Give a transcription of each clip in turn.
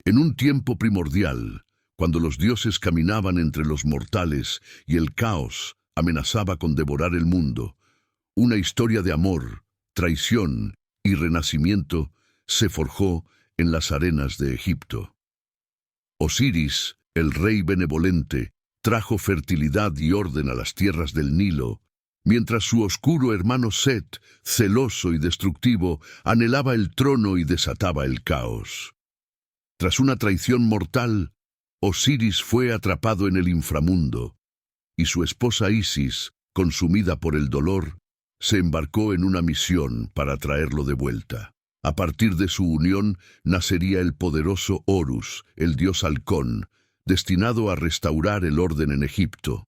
En un tiempo primordial, cuando los dioses caminaban entre los mortales y el caos amenazaba con devorar el mundo, una historia de amor, traición y renacimiento se forjó en las arenas de Egipto. Osiris, el rey benevolente, trajo fertilidad y orden a las tierras del Nilo, mientras su oscuro hermano Set, celoso y destructivo, anhelaba el trono y desataba el caos. Tras una traición mortal, Osiris fue atrapado en el inframundo, y su esposa Isis, consumida por el dolor, se embarcó en una misión para traerlo de vuelta. A partir de su unión nacería el poderoso Horus, el dios halcón, destinado a restaurar el orden en Egipto.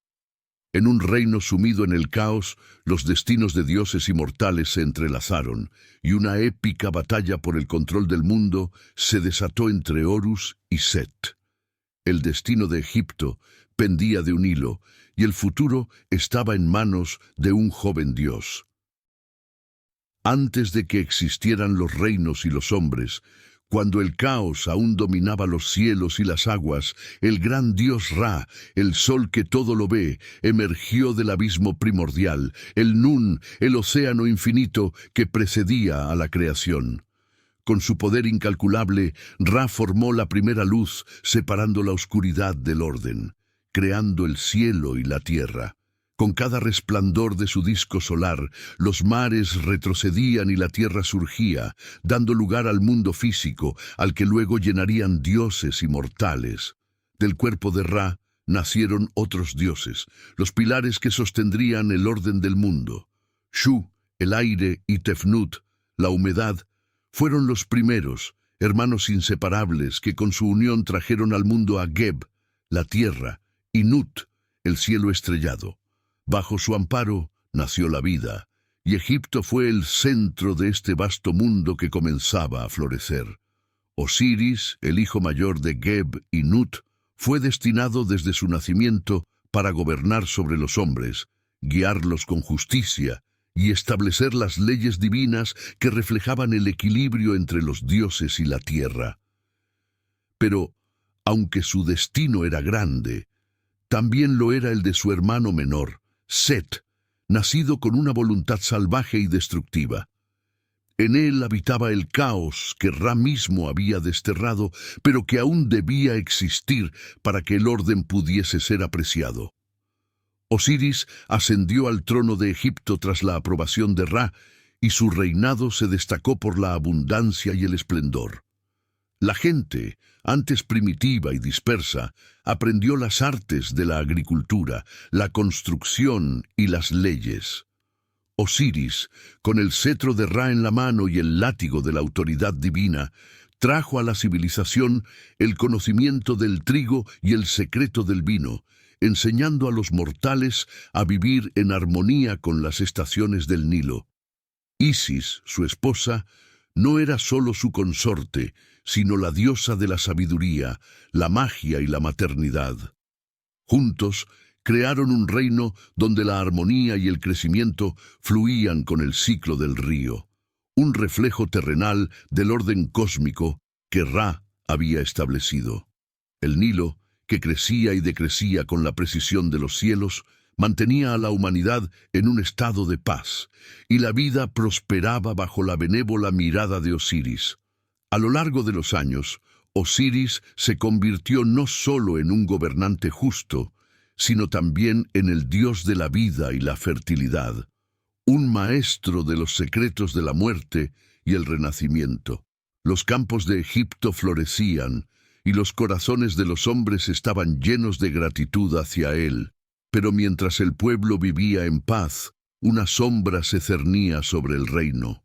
En un reino sumido en el caos, los destinos de dioses y mortales se entrelazaron, y una épica batalla por el control del mundo se desató entre Horus y Set. El destino de Egipto pendía de un hilo, y el futuro estaba en manos de un joven dios. Antes de que existieran los reinos y los hombres, cuando el caos aún dominaba los cielos y las aguas, el gran dios Ra, el sol que todo lo ve, emergió del abismo primordial, el Nun, el océano infinito que precedía a la creación. Con su poder incalculable, Ra formó la primera luz, separando la oscuridad del orden, creando el cielo y la tierra. Con cada resplandor de su disco solar, los mares retrocedían y la tierra surgía, dando lugar al mundo físico, al que luego llenarían dioses y mortales. Del cuerpo de Ra nacieron otros dioses, los pilares que sostendrían el orden del mundo. Shu, el aire, y Tefnut, la humedad, fueron los primeros, hermanos inseparables que con su unión trajeron al mundo a Geb, la tierra, y Nut, el cielo estrellado. Bajo su amparo nació la vida, y Egipto fue el centro de este vasto mundo que comenzaba a florecer. Osiris, el hijo mayor de Geb y Nut, fue destinado desde su nacimiento para gobernar sobre los hombres, guiarlos con justicia y establecer las leyes divinas que reflejaban el equilibrio entre los dioses y la tierra. Pero, aunque su destino era grande, también lo era el de su hermano menor, Set, nacido con una voluntad salvaje y destructiva. En él habitaba el caos que Ra mismo había desterrado, pero que aún debía existir para que el orden pudiese ser apreciado. Osiris ascendió al trono de Egipto tras la aprobación de Ra, y su reinado se destacó por la abundancia y el esplendor. La gente, antes primitiva y dispersa, aprendió las artes de la agricultura, la construcción y las leyes. Osiris, con el cetro de Ra en la mano y el látigo de la autoridad divina, trajo a la civilización el conocimiento del trigo y el secreto del vino, enseñando a los mortales a vivir en armonía con las estaciones del Nilo. Isis, su esposa, no era solo su consorte, sino la diosa de la sabiduría, la magia y la maternidad. Juntos, crearon un reino donde la armonía y el crecimiento fluían con el ciclo del río, un reflejo terrenal del orden cósmico que Ra había establecido. El Nilo, que crecía y decrecía con la precisión de los cielos, mantenía a la humanidad en un estado de paz, y la vida prosperaba bajo la benévola mirada de Osiris. A lo largo de los años, Osiris se convirtió no solo en un gobernante justo, sino también en el dios de la vida y la fertilidad, un maestro de los secretos de la muerte y el renacimiento. Los campos de Egipto florecían, y los corazones de los hombres estaban llenos de gratitud hacia él. Pero mientras el pueblo vivía en paz, una sombra se cernía sobre el reino.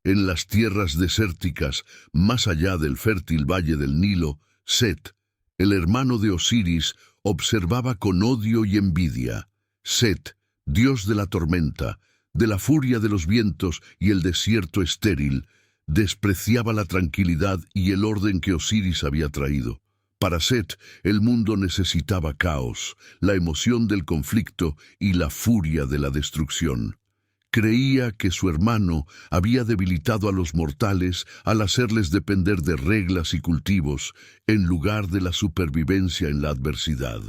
En las tierras desérticas, más allá del fértil valle del Nilo, Set, el hermano de Osiris, observaba con odio y envidia. Set, dios de la tormenta, de la furia de los vientos y el desierto estéril, despreciaba la tranquilidad y el orden que Osiris había traído. Para Set, el mundo necesitaba caos, la emoción del conflicto y la furia de la destrucción. Creía que su hermano había debilitado a los mortales al hacerles depender de reglas y cultivos en lugar de la supervivencia en la adversidad.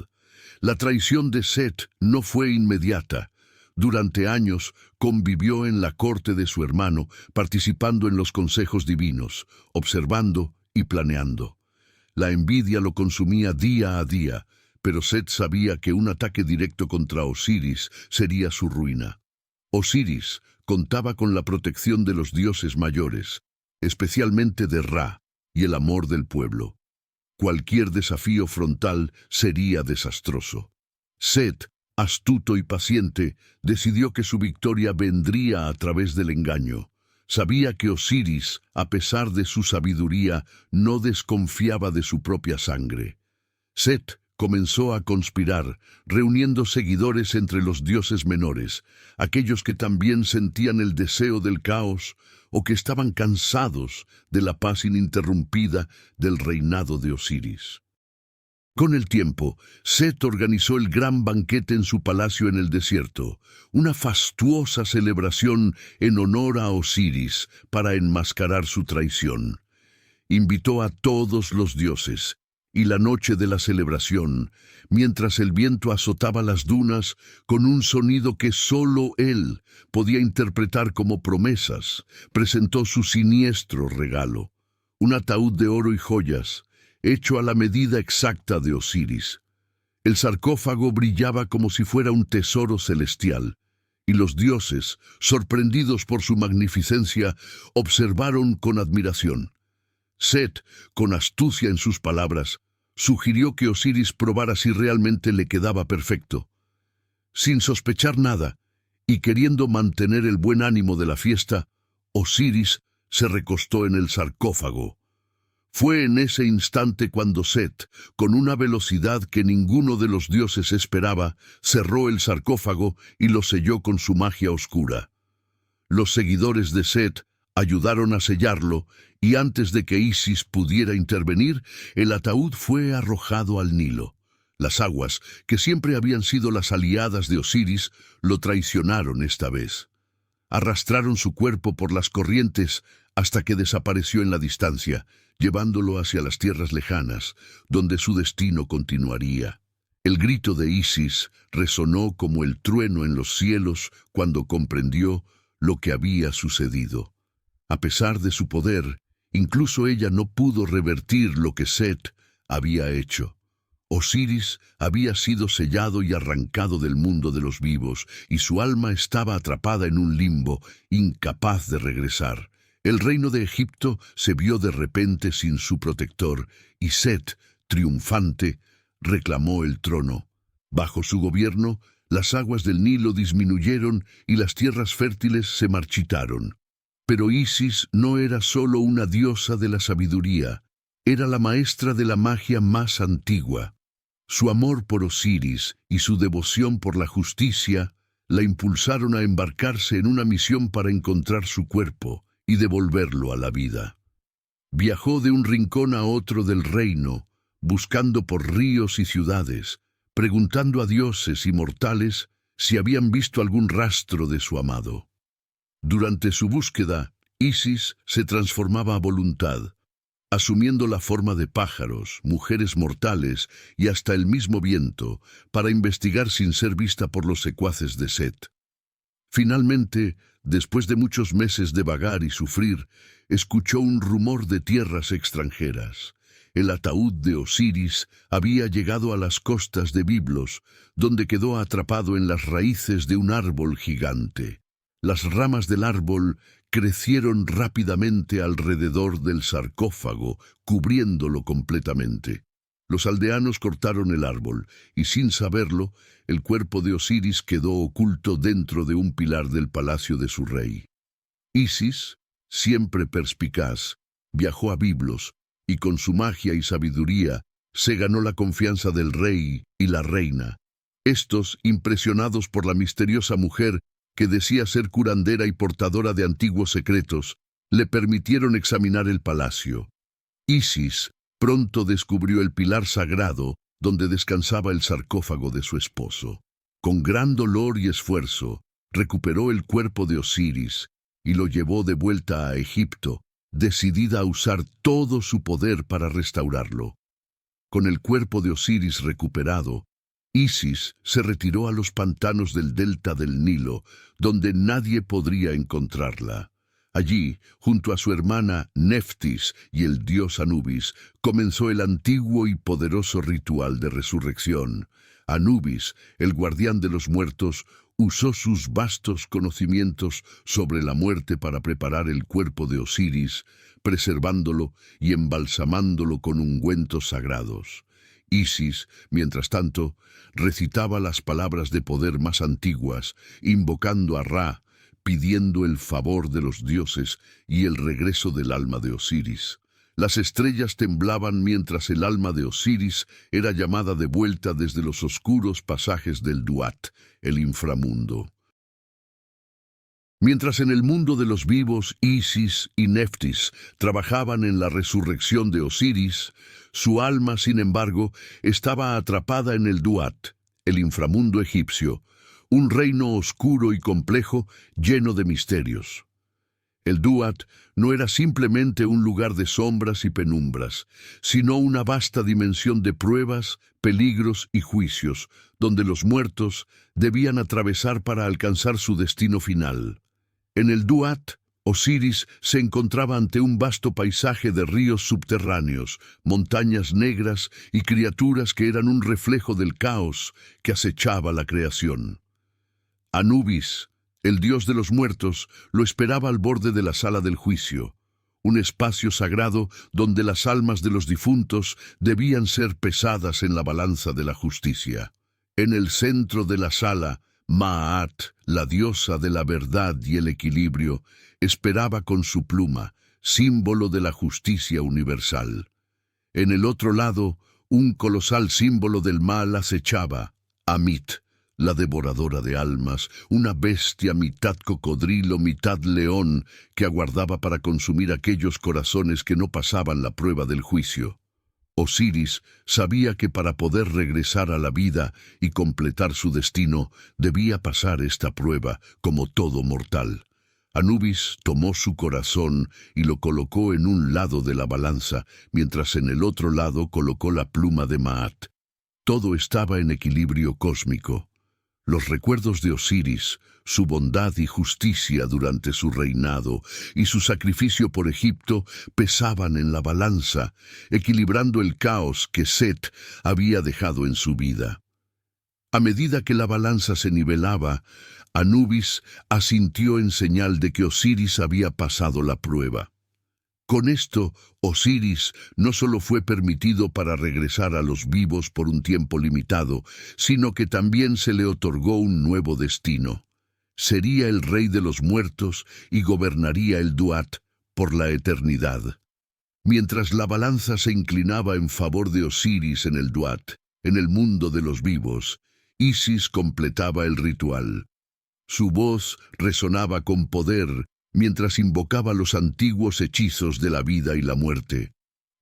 La traición de Set no fue inmediata. Durante años convivió en la corte de su hermano, participando en los consejos divinos, observando y planeando. La envidia lo consumía día a día, pero Set sabía que un ataque directo contra Osiris sería su ruina. Osiris contaba con la protección de los dioses mayores, especialmente de Ra y el amor del pueblo. Cualquier desafío frontal sería desastroso. Set, astuto y paciente, decidió que su victoria vendría a través del engaño. Sabía que Osiris, a pesar de su sabiduría, no desconfiaba de su propia sangre. Set comenzó a conspirar, reuniendo seguidores entre los dioses menores, aquellos que también sentían el deseo del caos o que estaban cansados de la paz ininterrumpida del reinado de Osiris. Con el tiempo, Set organizó el gran banquete en su palacio en el desierto, una fastuosa celebración en honor a Osiris para enmascarar su traición. Invitó a todos los dioses, y la noche de la celebración, mientras el viento azotaba las dunas con un sonido que solo él podía interpretar como promesas, presentó su siniestro regalo, un ataúd de oro y joyas, hecho a la medida exacta de Osiris. El sarcófago brillaba como si fuera un tesoro celestial, y los dioses, sorprendidos por su magnificencia, observaron con admiración. Set, con astucia en sus palabras, sugirió que Osiris probara si realmente le quedaba perfecto. Sin sospechar nada, y queriendo mantener el buen ánimo de la fiesta, Osiris se recostó en el sarcófago. Fue en ese instante cuando Set, con una velocidad que ninguno de los dioses esperaba, cerró el sarcófago y lo selló con su magia oscura. Los seguidores de Set ayudaron a sellarlo, y antes de que Isis pudiera intervenir, el ataúd fue arrojado al Nilo. Las aguas, que siempre habían sido las aliadas de Osiris, lo traicionaron esta vez. Arrastraron su cuerpo por las corrientes hasta que desapareció en la distancia, llevándolo hacia las tierras lejanas, donde su destino continuaría. El grito de Isis resonó como el trueno en los cielos cuando comprendió lo que había sucedido. A pesar de su poder, incluso ella no pudo revertir lo que Set había hecho. Osiris había sido sellado y arrancado del mundo de los vivos, y su alma estaba atrapada en un limbo, incapaz de regresar. El reino de Egipto se vio de repente sin su protector, y Set, triunfante, reclamó el trono. Bajo su gobierno, las aguas del Nilo disminuyeron y las tierras fértiles se marchitaron. Pero Isis no era solo una diosa de la sabiduría, era la maestra de la magia más antigua. Su amor por Osiris y su devoción por la justicia la impulsaron a embarcarse en una misión para encontrar su cuerpo y devolverlo a la vida. Viajó de un rincón a otro del reino, buscando por ríos y ciudades, preguntando a dioses y mortales si habían visto algún rastro de su amado. Durante su búsqueda, Isis se transformaba a voluntad, asumiendo la forma de pájaros, mujeres mortales y hasta el mismo viento, para investigar sin ser vista por los secuaces de Set. Finalmente, después de muchos meses de vagar y sufrir, escuchó un rumor de tierras extranjeras. El ataúd de Osiris había llegado a las costas de Biblos, donde quedó atrapado en las raíces de un árbol gigante. Las ramas del árbol crecieron rápidamente alrededor del sarcófago, cubriéndolo completamente. Los aldeanos cortaron el árbol, y sin saberlo, el cuerpo de Osiris quedó oculto dentro de un pilar del palacio de su rey. Isis, siempre perspicaz, viajó a Biblos, y con su magia y sabiduría se ganó la confianza del rey y la reina. Estos, impresionados por la misteriosa mujer que decía ser curandera y portadora de antiguos secretos, le permitieron examinar el palacio. Isis pronto descubrió el pilar sagrado donde descansaba el sarcófago de su esposo. Con gran dolor y esfuerzo, recuperó el cuerpo de Osiris y lo llevó de vuelta a Egipto, decidida a usar todo su poder para restaurarlo. Con el cuerpo de Osiris recuperado, Isis se retiró a los pantanos del delta del Nilo, donde nadie podría encontrarla. Allí, junto a su hermana Neftis y el dios Anubis, comenzó el antiguo y poderoso ritual de resurrección. Anubis, el guardián de los muertos, usó sus vastos conocimientos sobre la muerte para preparar el cuerpo de Osiris, preservándolo y embalsamándolo con ungüentos sagrados. Isis, mientras tanto, recitaba las palabras de poder más antiguas, invocando a Ra, pidiendo el favor de los dioses y el regreso del alma de Osiris. Las estrellas temblaban mientras el alma de Osiris era llamada de vuelta desde los oscuros pasajes del Duat, el inframundo. Mientras en el mundo de los vivos Isis y Neftis trabajaban en la resurrección de Osiris, su alma, sin embargo, estaba atrapada en el Duat, el inframundo egipcio, un reino oscuro y complejo lleno de misterios. El Duat no era simplemente un lugar de sombras y penumbras, sino una vasta dimensión de pruebas, peligros y juicios, donde los muertos debían atravesar para alcanzar su destino final. En el Duat, Osiris se encontraba ante un vasto paisaje de ríos subterráneos, montañas negras y criaturas que eran un reflejo del caos que acechaba la creación. Anubis, el dios de los muertos, lo esperaba al borde de la sala del juicio, un espacio sagrado donde las almas de los difuntos debían ser pesadas en la balanza de la justicia. En el centro de la sala, Maat, la diosa de la verdad y el equilibrio, esperaba con su pluma, símbolo de la justicia universal. En el otro lado, un colosal símbolo del mal acechaba, Amit, la devoradora de almas, una bestia mitad cocodrilo, mitad león, que aguardaba para consumir aquellos corazones que no pasaban la prueba del juicio. Osiris sabía que para poder regresar a la vida y completar su destino, debía pasar esta prueba, como todo mortal. Anubis tomó su corazón y lo colocó en un lado de la balanza, mientras en el otro lado colocó la pluma de Maat. Todo estaba en equilibrio cósmico. Los recuerdos de Osiris, su bondad y justicia durante su reinado y su sacrificio por Egipto pesaban en la balanza, equilibrando el caos que Set había dejado en su vida. A medida que la balanza se nivelaba, Anubis asintió en señal de que Osiris había pasado la prueba. Con esto, Osiris no solo fue permitido para regresar a los vivos por un tiempo limitado, sino que también se le otorgó un nuevo destino. Sería el rey de los muertos y gobernaría el Duat por la eternidad. Mientras la balanza se inclinaba en favor de Osiris en el Duat, en el mundo de los vivos, Isis completaba el ritual. Su voz resonaba con poder, mientras invocaba los antiguos hechizos de la vida y la muerte.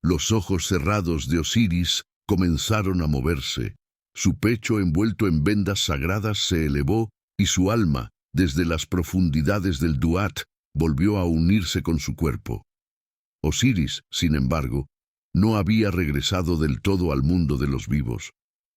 Los ojos cerrados de Osiris comenzaron a moverse. Su pecho envuelto en vendas sagradas se elevó y su alma, desde las profundidades del Duat, volvió a unirse con su cuerpo. Osiris, sin embargo, no había regresado del todo al mundo de los vivos.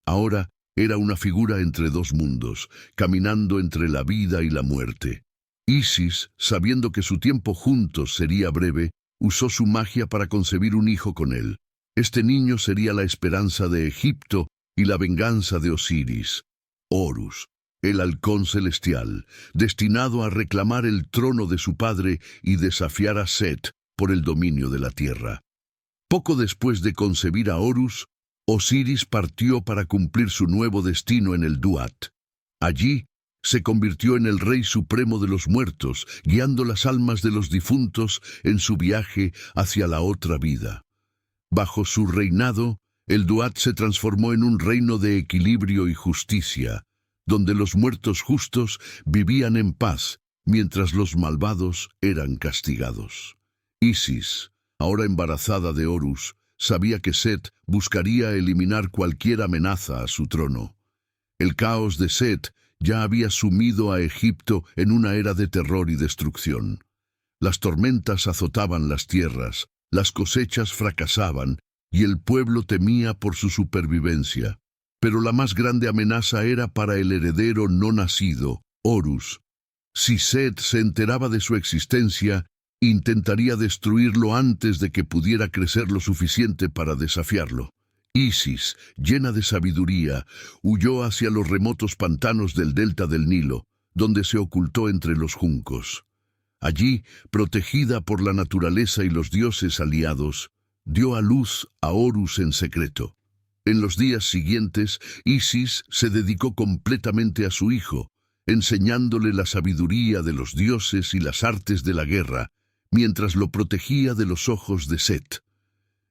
Ahora era una figura entre dos mundos, caminando entre la vida y la muerte. Isis, sabiendo que su tiempo juntos sería breve, usó su magia para concebir un hijo con él. Este niño sería la esperanza de Egipto y la venganza de Osiris. Horus, el halcón celestial, destinado a reclamar el trono de su padre y desafiar a Set por el dominio de la tierra. Poco después de concebir a Horus, Osiris partió para cumplir su nuevo destino en el Duat. Allí, se convirtió en el rey supremo de los muertos, guiando las almas de los difuntos en su viaje hacia la otra vida. Bajo su reinado, el Duat se transformó en un reino de equilibrio y justicia, donde los muertos justos vivían en paz, mientras los malvados eran castigados. Isis, ahora embarazada de Horus, sabía que Set buscaría eliminar cualquier amenaza a su trono. El caos de Set ya había sumido a Egipto en una era de terror y destrucción. Las tormentas azotaban las tierras, las cosechas fracasaban y el pueblo temía por su supervivencia. Pero la más grande amenaza era para el heredero no nacido, Horus. Si Set se enteraba de su existencia, intentaría destruirlo antes de que pudiera crecer lo suficiente para desafiarlo. Isis, llena de sabiduría, huyó hacia los remotos pantanos del delta del Nilo, donde se ocultó entre los juncos. Allí, protegida por la naturaleza y los dioses aliados, dio a luz a Horus en secreto. En los días siguientes, Isis se dedicó completamente a su hijo, enseñándole la sabiduría de los dioses y las artes de la guerra, mientras lo protegía de los ojos de Set.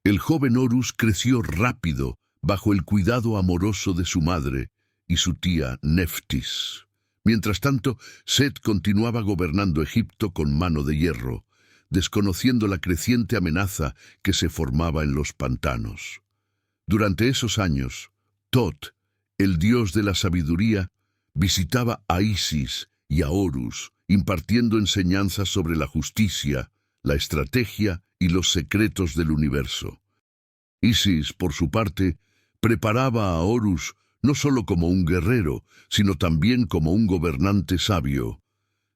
El joven Horus creció rápido bajo el cuidado amoroso de su madre y su tía Neftis. Mientras tanto, Set continuaba gobernando Egipto con mano de hierro, desconociendo la creciente amenaza que se formaba en los pantanos. Durante esos años, Tot, el dios de la sabiduría, visitaba a Isis y a Horus, impartiendo enseñanzas sobre la justicia, la estrategia y los secretos del universo. Isis, por su parte, preparaba a Horus no solo como un guerrero, sino también como un gobernante sabio.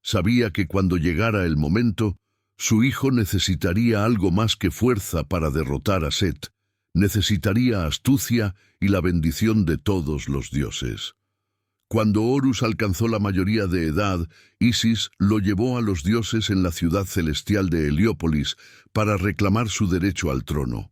Sabía que cuando llegara el momento, su hijo necesitaría algo más que fuerza para derrotar a Set. Necesitaría astucia y la bendición de todos los dioses. Cuando Horus alcanzó la mayoría de edad, Isis lo llevó a los dioses en la ciudad celestial de Heliópolis para reclamar su derecho al trono.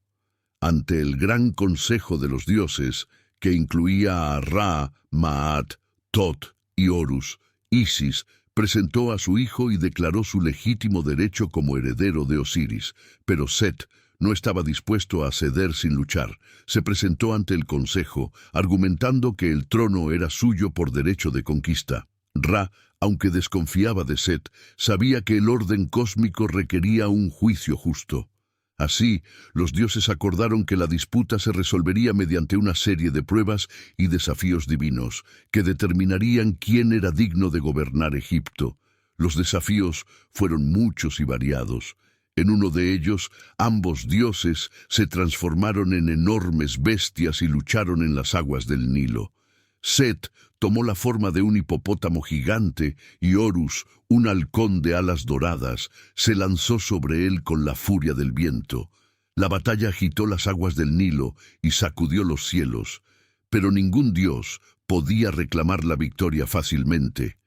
Ante el gran consejo de los dioses, que incluía a Ra, Maat, Tot y Horus, Isis presentó a su hijo y declaró su legítimo derecho como heredero de Osiris, pero Set no estaba dispuesto a ceder sin luchar. Se presentó ante el consejo, argumentando que el trono era suyo por derecho de conquista. Ra, aunque desconfiaba de Set, sabía que el orden cósmico requería un juicio justo. Así, los dioses acordaron que la disputa se resolvería mediante una serie de pruebas y desafíos divinos, que determinarían quién era digno de gobernar Egipto. Los desafíos fueron muchos y variados. En uno de ellos, ambos dioses se transformaron en enormes bestias y lucharon en las aguas del Nilo. Set tomó la forma de un hipopótamo gigante y Horus, un halcón de alas doradas, se lanzó sobre él con la furia del viento. La batalla agitó las aguas del Nilo y sacudió los cielos, pero ningún dios podía reclamar la victoria fácilmente.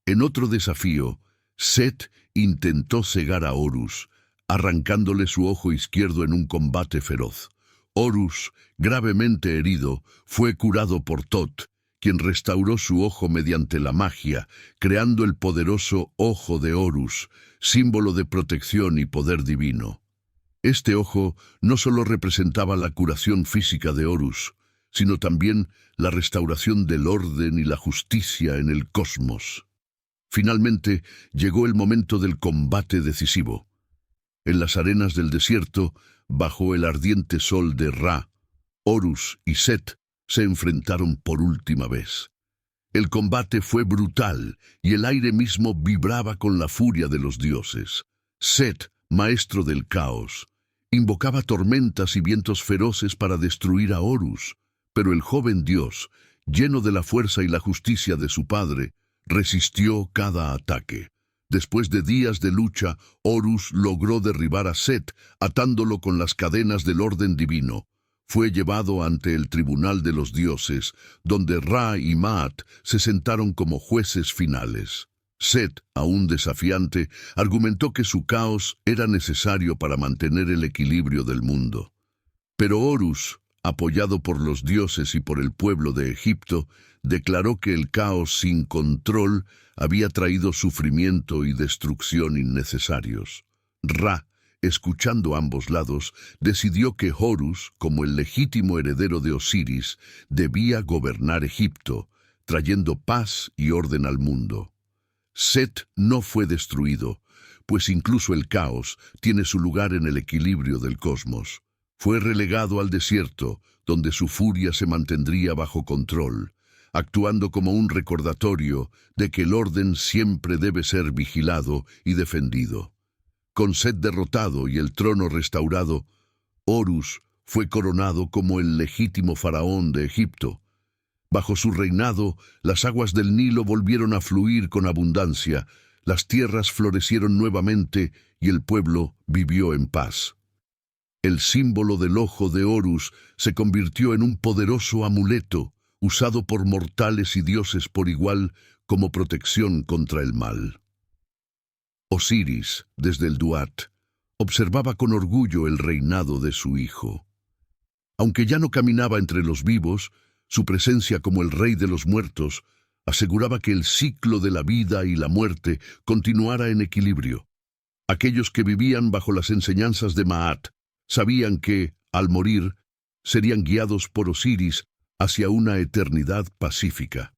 En otro desafío, Set intentó cegar a Horus, arrancándole su ojo izquierdo en un combate feroz. Horus, gravemente herido, fue curado por Tot, quien restauró su ojo mediante la magia, creando el poderoso Ojo de Horus, símbolo de protección y poder divino. Este ojo no solo representaba la curación física de Horus, sino también la restauración del orden y la justicia en el cosmos. Finalmente, llegó el momento del combate decisivo. En las arenas del desierto, bajo el ardiente sol de Ra, Horus y Set se enfrentaron por última vez. El combate fue brutal y el aire mismo vibraba con la furia de los dioses. Set, maestro del caos, invocaba tormentas y vientos feroces para destruir a Horus, pero el joven dios, lleno de la fuerza y la justicia de su padre, resistió cada ataque. Después de días de lucha, Horus logró derribar a Set, atándolo con las cadenas del orden divino. Fue llevado ante el tribunal de los dioses, donde Ra y Maat se sentaron como jueces finales. Set, aún desafiante, argumentó que su caos era necesario para mantener el equilibrio del mundo. Pero Horus, apoyado por los dioses y por el pueblo de Egipto, declaró que el caos sin control había traído sufrimiento y destrucción innecesarios. Ra, escuchando ambos lados, decidió que Horus, como el legítimo heredero de Osiris, debía gobernar Egipto, trayendo paz y orden al mundo. Set no fue destruido, pues incluso el caos tiene su lugar en el equilibrio del cosmos. Fue relegado al desierto, donde su furia se mantendría bajo control. actuando como un recordatorio de que el orden siempre debe ser vigilado y defendido. Con Set derrotado y el trono restaurado, Horus fue coronado como el legítimo faraón de Egipto. Bajo su reinado, las aguas del Nilo volvieron a fluir con abundancia, las tierras florecieron nuevamente y el pueblo vivió en paz. El símbolo del ojo de Horus se convirtió en un poderoso amuleto, usado por mortales y dioses por igual como protección contra el mal. Osiris, desde el Duat, observaba con orgullo el reinado de su hijo. Aunque ya no caminaba entre los vivos, su presencia como el rey de los muertos aseguraba que el ciclo de la vida y la muerte continuara en equilibrio. Aquellos que vivían bajo las enseñanzas de Maat sabían que, al morir, serían guiados por Osiris hacia una eternidad pacífica.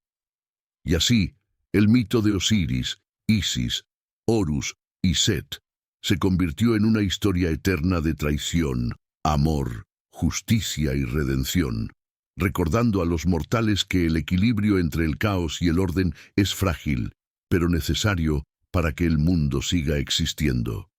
Y así, el mito de Osiris, Isis, Horus y Set se convirtió en una historia eterna de traición, amor, justicia y redención, recordando a los mortales que el equilibrio entre el caos y el orden es frágil, pero necesario para que el mundo siga existiendo.